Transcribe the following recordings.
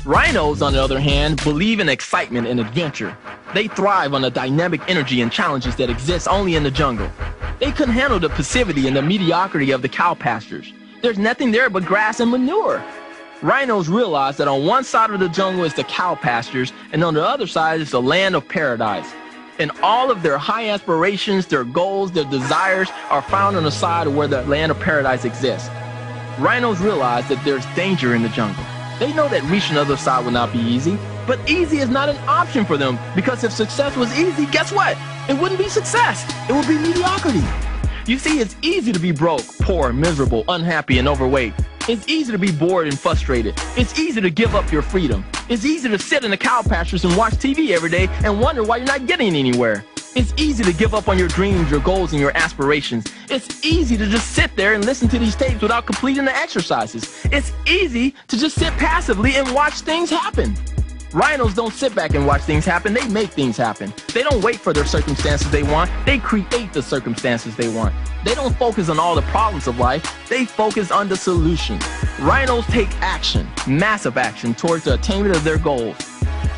Rhinos, on the other hand, believe in excitement and adventure. They thrive on the dynamic energy and challenges that exist only in the jungle. They couldn't handle the passivity and the mediocrity of the cow pastures. There's nothing there but grass and manure. Rhinos realize that on one side of the jungle is the cow pastures, and on the other side is the land of paradise. And all of their high aspirations, their goals, their desires are found on the side of where the land of paradise exists. Rhinos realize that there's danger in the jungle. They know that reaching the other side will not be easy, but easy is not an option for them, because if success was easy, guess what? It wouldn't be success. It would be mediocrity. You see, it's easy to be broke, poor, miserable, unhappy, and overweight. It's easy to be bored and frustrated. It's easy to give up your freedom. It's easy to sit in the cow pastures and watch TV every day and wonder why you're not getting anywhere. It's easy to give up on your dreams, your goals, and your aspirations. It's easy to just sit there and listen to these tapes without completing the exercises. It's easy to just sit passively and watch things happen. Rhinos don't sit back and watch things happen, they make things happen. They don't wait for their circumstances they want, they create the circumstances they want. They don't focus on all the problems of life, they focus on the solution. Rhinos take action, massive action, towards the attainment of their goals.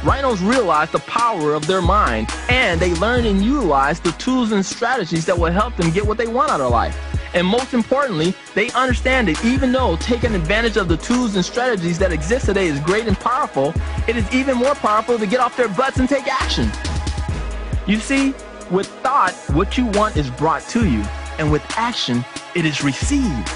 Rhinos realize the power of their mind, and they learn and utilize the tools and strategies that will help them get what they want out of life. And most importantly, they understand that even though taking advantage of the tools and strategies that exist today is great and powerful, it is even more powerful to get off their butts and take action. You see, with thought, what you want is brought to you, and with action, it is received.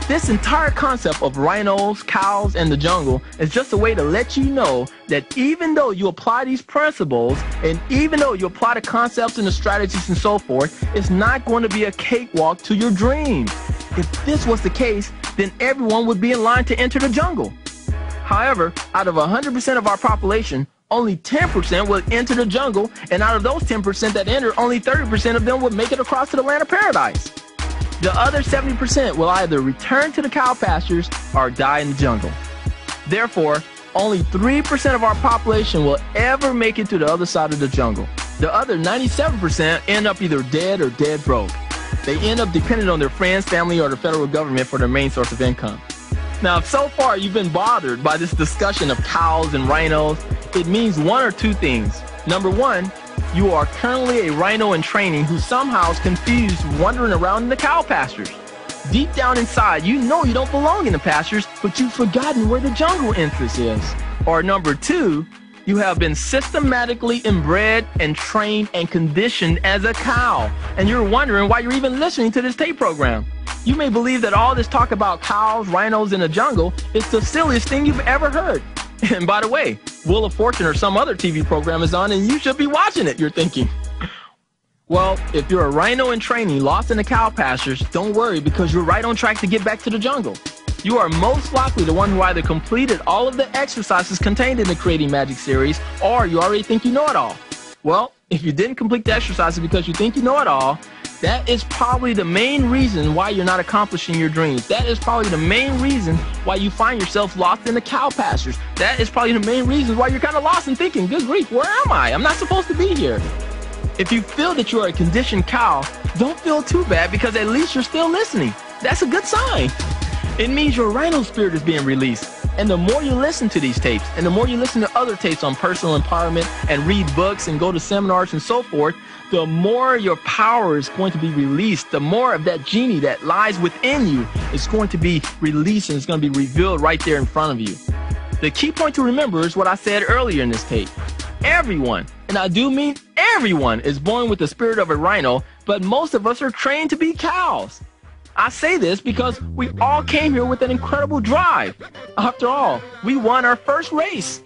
This entire concept of rhinos, cows, and the jungle is just a way to let you know that even though you apply these principles, and even though you apply the concepts and the strategies and so forth, it's not going to be a cakewalk to your dreams. If this was the case, then everyone would be in line to enter the jungle. However, out of 100% of our population, only 10% will enter the jungle, and out of those 10% that enter, only 30% of them would make it across to the land of paradise. The other 70% will either return to the cow pastures or die in the jungle. Therefore, only 3% of our population will ever make it to the other side of the jungle. The other 97% end up either dead or dead broke. They end up dependent on their friends, family, or the federal government for their main source of income. Now, if so far you've been bothered by this discussion of cows and rhinos, it means one or two things. Number one, you are currently a rhino in training who somehow is confused wandering around in the cow pastures. Deep down inside, you know you don't belong in the pastures, but you've forgotten where the jungle entrance is. Or number two, you have been systematically inbred and trained and conditioned as a cow, and you're wondering why you're even listening to this tape program. You may believe that all this talk about cows, rhinos, in the jungle is the silliest thing you've ever heard. And by the way, Wheel of Fortune or some other TV program is on and you should be watching it, you're thinking. Well, if you're a rhino in training lost in the cow pastures, don't worry, because you're right on track to get back to the jungle. You are most likely the one who either completed all of the exercises contained in the Creating Magic series, or you already think you know it all. Well, if you didn't complete the exercises because you think you know it all, that is probably the main reason why you're not accomplishing your dreams. That is probably the main reason why you find yourself lost in the cow pastures. That is probably the main reason why you're kind of lost and thinking, good grief, where am I? I'm not supposed to be here. If you feel that you are a conditioned cow, don't feel too bad, because at least you're still listening. That's a good sign. It means your rhino spirit is being released. And the more you listen to these tapes, and the more you listen to other tapes on personal empowerment and read books and go to seminars and so forth, the more your power is going to be released. The more of that genie that lies within you is going to be released, and it's going to be revealed right there in front of you. The key point to remember is what I said earlier in this tape. Everyone, and I do mean everyone, is born with the spirit of a rhino, but most of us are trained to be cows. I say this because we all came here with an incredible drive. After all, we won our first race.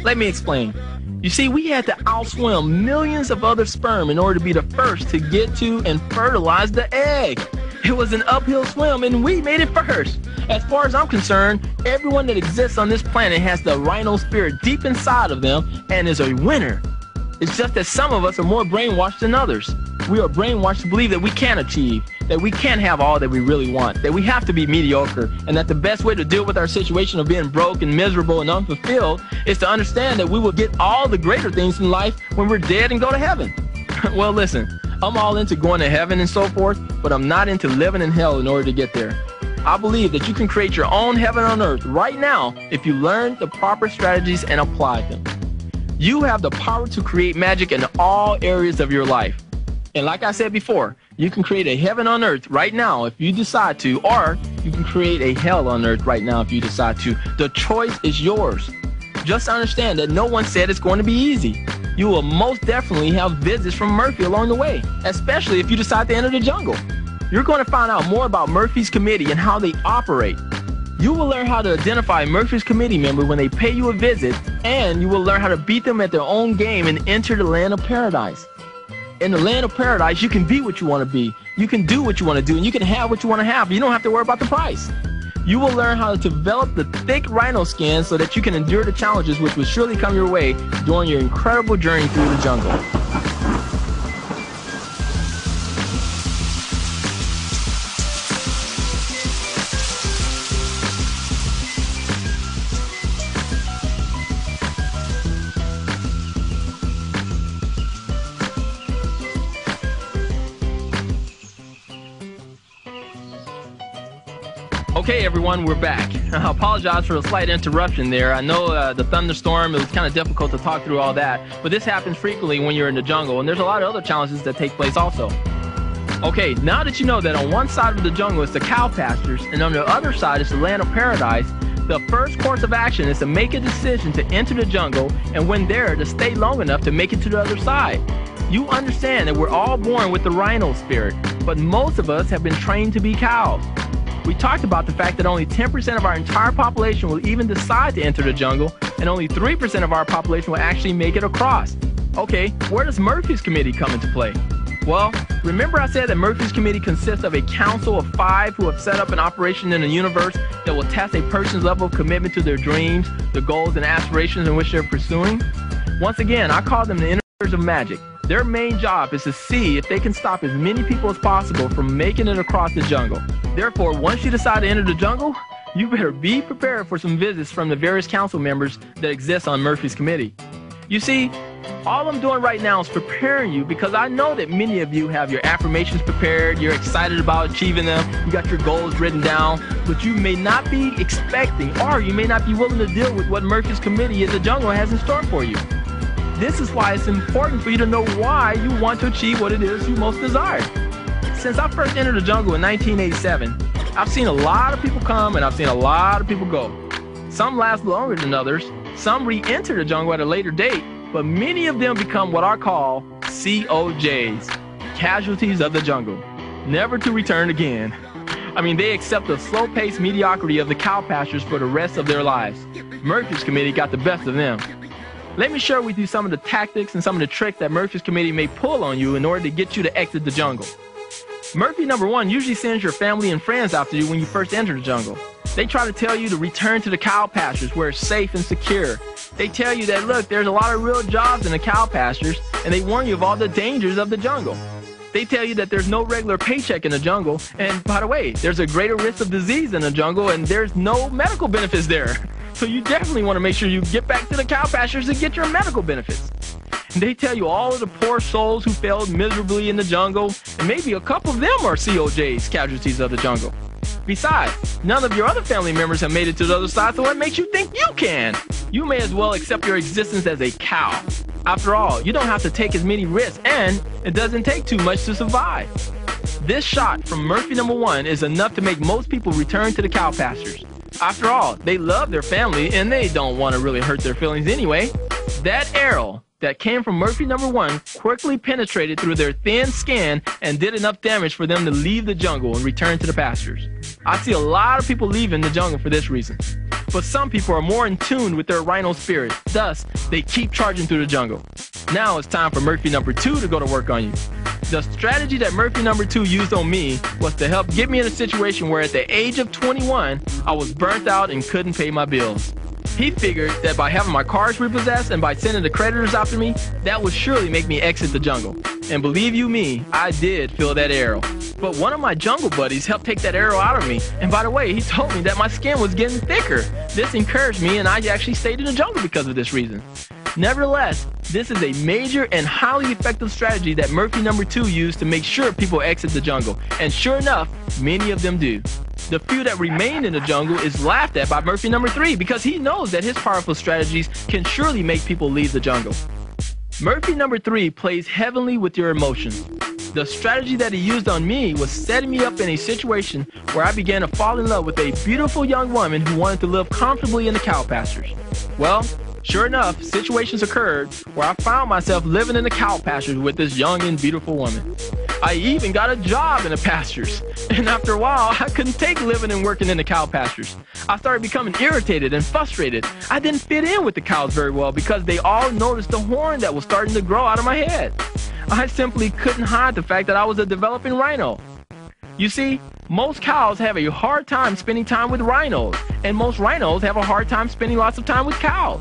Let me explain. You see, we had to outswim millions of other sperm in order to be the first to get to and fertilize the egg. It was an uphill swim, and we made it first. As far as I'm concerned, everyone that exists on this planet has the rhino spirit deep inside of them and is a winner. It's just that some of us are more brainwashed than others. We are brainwashed to believe that we can't achieve, that we can't have all that we really want, that we have to be mediocre, and that the best way to deal with our situation of being broke and miserable and unfulfilled is to understand that we will get all the greater things in life when we're dead and go to heaven. Well, listen, I'm all into going to heaven and so forth, but I'm not into living in hell in order to get there. I believe that you can create your own heaven on earth right now if you learn the proper strategies and apply them. You have the power to create magic in all areas of your life. And like I said before, you can create a heaven on earth right now if you decide to, or you can create a hell on earth right now if you decide to. The choice is yours. Just understand that no one said it's going to be easy. You will most definitely have visits from Murphy along the way, especially if you decide to enter the jungle. You're going to find out more about Murphy's committee and how they operate. You will learn how to identify Murphy's committee member when they pay you a visit, and you will learn how to beat them at their own game and enter the land of paradise. In the land of paradise, you can be what you want to be. You can do what you want to do, and you can have what you want to have. You don't have to worry about the price. You will learn how to develop the thick rhino skin so that you can endure the challenges which will surely come your way during your incredible journey through the jungle. Okay, everyone, we're back. I apologize for the slight interruption there. I know the thunderstorm, it was kind of difficult to talk through all that, but this happens frequently when you're in the jungle, and there's a lot of other challenges that take place also. Okay, now that you know that on one side of the jungle is the cow pastures, and on the other side is the land of paradise, the first course of action is to make a decision to enter the jungle, and when there, to stay long enough to make it to the other side. You understand that we're all born with the rhino spirit, but most of us have been trained to be cows. We talked about the fact that only 10% of our entire population will even decide to enter the jungle, and only 3% of our population will actually make it across. Okay, where does Murphy's committee come into play? Well, remember I said that Murphy's committee consists of a council of 5 who have set up an operation in the universe that will test a person's level of commitment to their dreams, the goals and aspirations in which they're pursuing? Once again, I call them the Inners of Magic. Their main job is to see if they can stop as many people as possible from making it across the jungle. Therefore, once you decide to enter the jungle, you better be prepared for some visits from the various council members that exist on Murphy's committee. You see, all I'm doing right now is preparing you because I know that many of you have your affirmations prepared, you're excited about achieving them, you got your goals written down, but you may not be expecting, or you may not be willing to deal with what Murphy's committee in the jungle has in store for you. This is why it's important for you to know why you want to achieve what it is you most desire. Since I first entered the jungle in 1987, I've seen a lot of people come and I've seen a lot of people go. Some last longer than others, some re-enter the jungle at a later date, but many of them become what I call COJs, casualties of the jungle, never to return again. I mean, they accept the slow-paced mediocrity of the cow pastures for the rest of their lives. Murphy's committee got the best of them. Let me share with you some of the tactics and some of the tricks that Murphy's committee may pull on you in order to get you to exit the jungle. Murphy number 1 usually sends your family and friends after you when you first enter the jungle. They try to tell you to return to the cow pastures where it's safe and secure. They tell you that, look, there's a lot of real jobs in the cow pastures, and they warn you of all the dangers of the jungle. They tell you that there's no regular paycheck in the jungle, and by the way, there's a greater risk of disease in the jungle, and there's no medical benefits there. So you definitely want to make sure you get back to the cow pastures and get your medical benefits. And they tell you all of the poor souls who failed miserably in the jungle, and maybe a couple of them are COJs, casualties of the jungle. Besides, none of your other family members have made it to the other side, so what makes you think you can? You may as well accept your existence as a cow. After all, you don't have to take as many risks, and it doesn't take too much to survive. This shot from Murphy number 1 is enough to make most people return to the cow pastures. After all, they love their family, and they don't want to really hurt their feelings anyway. That arrow that came from Murphy number 1 quickly penetrated through their thin skin and did enough damage for them to leave the jungle and return to the pastures. I see a lot of people leaving the jungle for this reason. But some people are more in tune with their rhino spirit, thus they keep charging through the jungle. Now it's time for Murphy number 2 to go to work on you. The strategy that Murphy number 2 used on me was to help get me in a situation where at the age of 21, I was burnt out and couldn't pay my bills. He figured that by having my cars repossessed and by sending the creditors after me, that would surely make me exit the jungle. And believe you me, I did feel that arrow. But one of my jungle buddies helped take that arrow out of me. And by the way, he told me that my skin was getting thicker. This encouraged me, and I actually stayed in the jungle because of this reason. Nevertheless, this is a major and highly effective strategy that Murphy number 2 used to make sure people exit the jungle. And sure enough, many of them do. The few that remain in the jungle is laughed at by Murphy number 3 because he knows that his powerful strategies can surely make people leave the jungle. Murphy number 3 plays heavily with your emotions. The strategy that he used on me was setting me up in a situation where I began to fall in love with a beautiful young woman who wanted to live comfortably in the cow pastures. Well, sure enough, situations occurred where I found myself living in the cow pastures with this young and beautiful woman. I even got a job in the pastures. And after a while, I couldn't take living and working in the cow pastures. I started becoming irritated and frustrated. I didn't fit in with the cows very well because they all noticed the horn that was starting to grow out of my head. I simply couldn't hide the fact that I was a developing rhino. You see, most cows have a hard time spending time with rhinos, and most rhinos have a hard time spending lots of time with cows.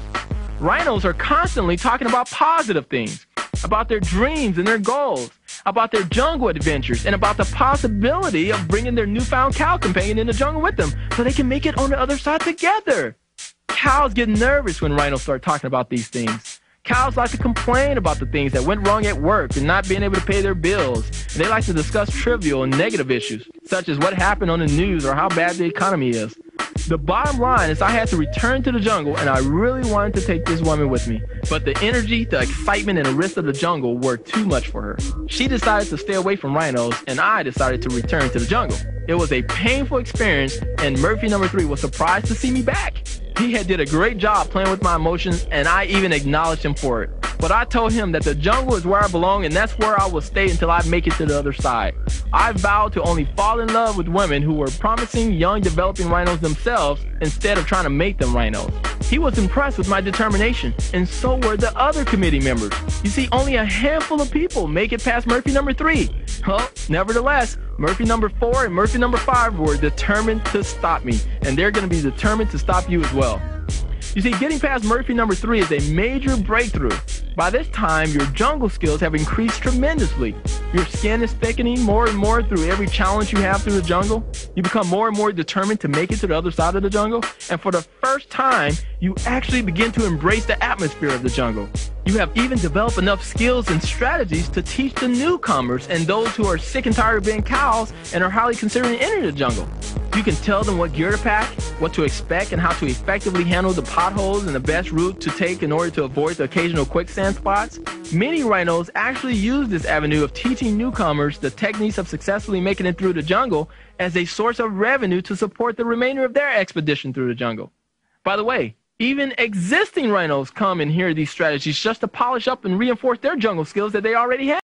Rhinos are constantly talking about positive things, about their dreams and their goals, about their jungle adventures, and about the possibility of bringing their newfound cow companion in the jungle with them so they can make it on the other side together. Cows get nervous when rhinos start talking about these things. Cows like to complain about the things that went wrong at work and not being able to pay their bills. And they like to discuss trivial and negative issues, such as what happened on the news or how bad the economy is. The bottom line is I had to return to the jungle, and I really wanted to take this woman with me. But the energy, the excitement, and the risk of the jungle were too much for her. She decided to stay away from rhinos, and I decided to return to the jungle. It was a painful experience, and Murphy number 3 was surprised to see me back. He had did a great job playing with my emotions, and I even acknowledged him for it. But I told him that the jungle is where I belong, and that's where I will stay until I make it to the other side. I vowed to only fall in love with women who were promising young developing rhinos themselves instead of trying to make them rhinos. He was impressed with my determination, and so were the other committee members. You see, only a handful of people make it past Murphy number 3. Well, nevertheless, Murphy number 4 and Murphy number 5 were determined to stop me, and they're going to be determined to stop you as well. You see, getting past Murphy number 3 is a major breakthrough. By this time, your jungle skills have increased tremendously. Your skin is thickening more and more through every challenge you have through the jungle. You become more and more determined to make it to the other side of the jungle. And for the first time, you actually begin to embrace the atmosphere of the jungle. You have even developed enough skills and strategies to teach the newcomers and those who are sick and tired of being cows and are highly considering entering the jungle. You can tell them what gear to pack, what to expect, and how to effectively handle the potholes and the best route to take in order to avoid the occasional quicksand spots. Many rhinos actually use this avenue of teaching newcomers the techniques of successfully making it through the jungle as a source of revenue to support the remainder of their expedition through the jungle. By the way, even existing rhinos come and hear these strategies just to polish up and reinforce their jungle skills that they already have.